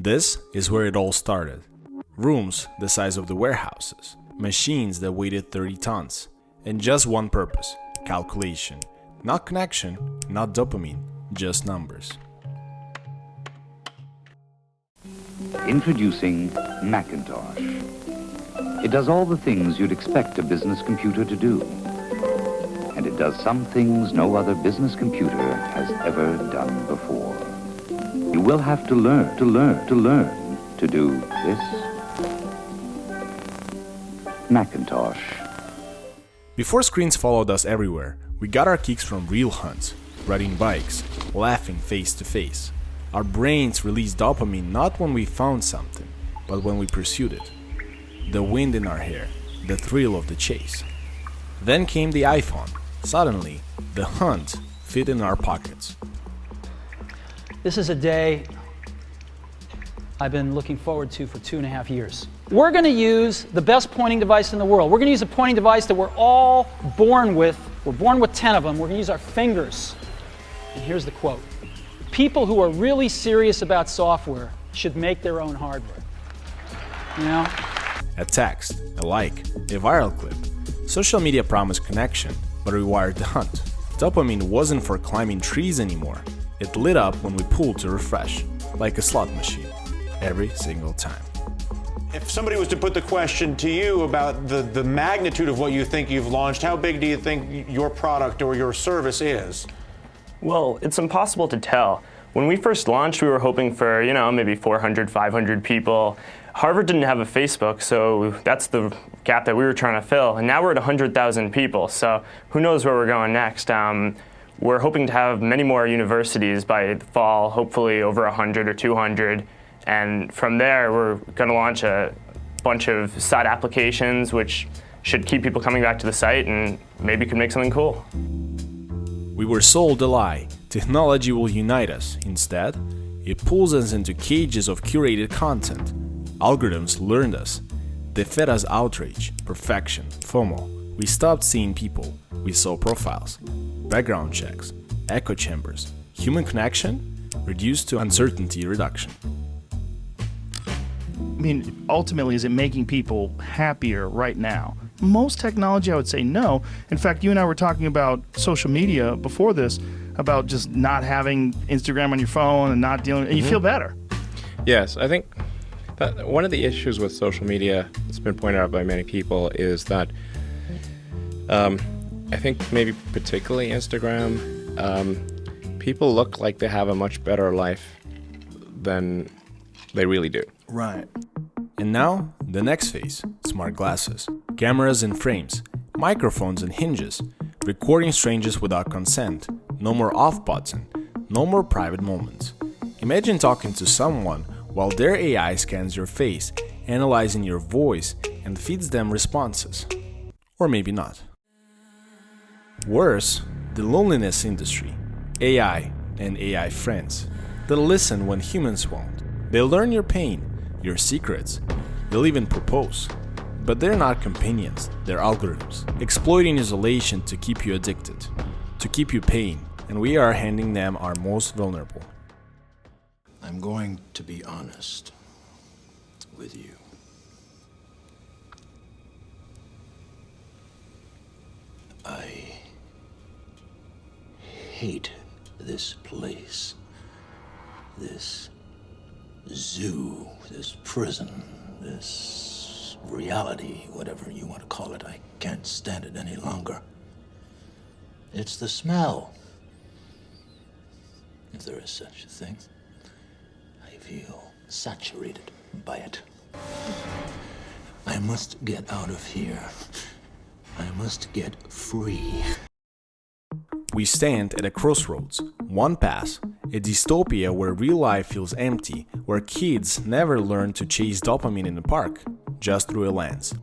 This is where it all started. Rooms the size of the warehouses, machines that weighed 30 tons, and just one purpose: calculation. Not connection, not dopamine, just numbers. Introducing Macintosh. It does all the things you'd expect a business computer to do. And it does some things no other business computer has ever done before. You will have to learn to do this. Macintosh. Before screens followed us everywhere, we got our kicks from real hunts, riding bikes, laughing face to face. Our brains released dopamine not when we found something, but when we pursued it. The wind in our hair, the thrill of the chase. Then came the iPhone. Suddenly, the hunt fit in our pockets. This is a day I've been looking forward to for 2.5 years. We're going to use the best pointing device in the world. We're going to use a pointing device that we're all born with. We're born with 10 of them. We're going to use our fingers. And here's the quote. People who are really serious about software should make their own hardware. You know? A text, a like, a viral clip. Social media promised connection, but rewired the hunt. Dopamine wasn't for climbing trees anymore. It lit up when we pulled to refresh, like a slot machine, every single time. If somebody was to put the question to you about the magnitude of what you think you've launched, how big do you think your product or your service is? Well, it's impossible to tell. When we first launched, we were hoping for, maybe 400, 500 people. Harvard didn't have a Facebook, so that's the gap that we were trying to fill. And now we're at 100,000 people, so who knows where we're going next. We're hoping to have many more universities by the fall, hopefully over 100 or 200. And from there, we're going to launch a bunch of side applications, which should keep people coming back to the site and maybe could make something cool. We were sold a lie. Technology will unite us. Instead, it pulls us into cages of curated content. Algorithms learned us. They fed us outrage, perfection, FOMO. We stopped seeing people. We saw profiles, background checks, echo chambers. Human connection reduced to uncertainty reduction. I mean, ultimately, is it making people happier right now? Most technology, I would say no. In fact, you and I were talking about social media before this, about just not having Instagram on your phone and not dealing, and you feel better. Yes, I think that one of the issues with social media, it's been pointed out by many people, is that I think maybe particularly Instagram, people look like they have a much better life than they really do. Right. And now, the next phase: smart glasses, cameras and frames, microphones and hinges, recording strangers without consent, no more off button, no more private moments. Imagine talking to someone while their AI scans your face, analyzing your voice, and feeds them responses. Or maybe not. Worse, the loneliness industry. AI and AI friends. They'll listen when humans won't. They'll learn your pain, your secrets. They'll even propose. But they're not companions, they're algorithms, exploiting isolation to keep you addicted, to keep you paying, and we are handing them our most vulnerable. I'm going to be honest with you. I hate this place, this zoo, this prison, this reality, whatever you want to call it. I can't stand it any longer. It's the smell, if there is such a thing. I feel saturated by it. I must get out of here. I must get free. We stand at a crossroads, one path, a dystopia where real life feels empty, where kids never learn to chase dopamine in the park, just through a lens.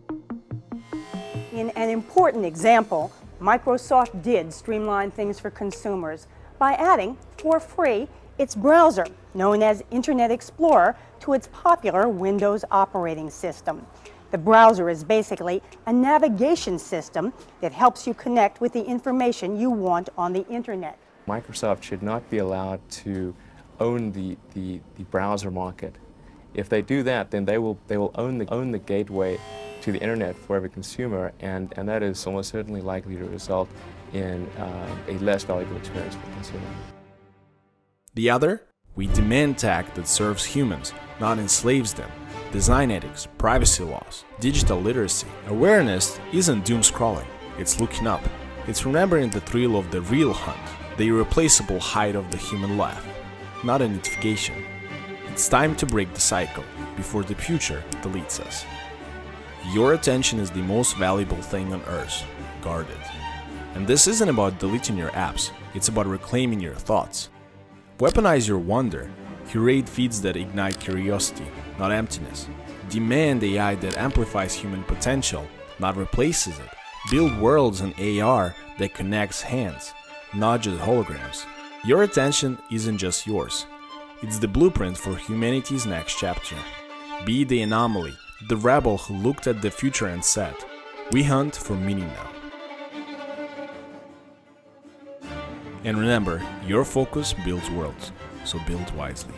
In an important example, Microsoft did streamline things for consumers by adding, for free, its browser, known as Internet Explorer, to its popular Windows operating system. The browser is basically a navigation system that helps you connect with the information you want on the internet. Microsoft should not be allowed to own the browser market If they do that, then they will own the gateway to the internet for every consumer, and that is almost certainly likely to result in a less valuable experience for the consumer. The other, we demand tech that serves humans, not enslaves them. Design ethics, privacy laws, digital literacy. Awareness isn't doom scrolling, it's looking up. It's remembering the thrill of the real hunt, the irreplaceable height of the human laugh, not a notification. It's time to break the cycle before the future deletes us. Your attention is the most valuable thing on earth. Guard it. And this isn't about deleting your apps, it's about reclaiming your thoughts. Weaponize your wonder. Curate feeds that ignite curiosity, not emptiness. Demand AI that amplifies human potential, not replaces it. Build worlds in AR that connects hands, not just holograms. Your attention isn't just yours. It's the blueprint for humanity's next chapter. Be the anomaly, the rebel who looked at the future and said, "We hunt for meaning now." And remember, your focus builds worlds, so build wisely.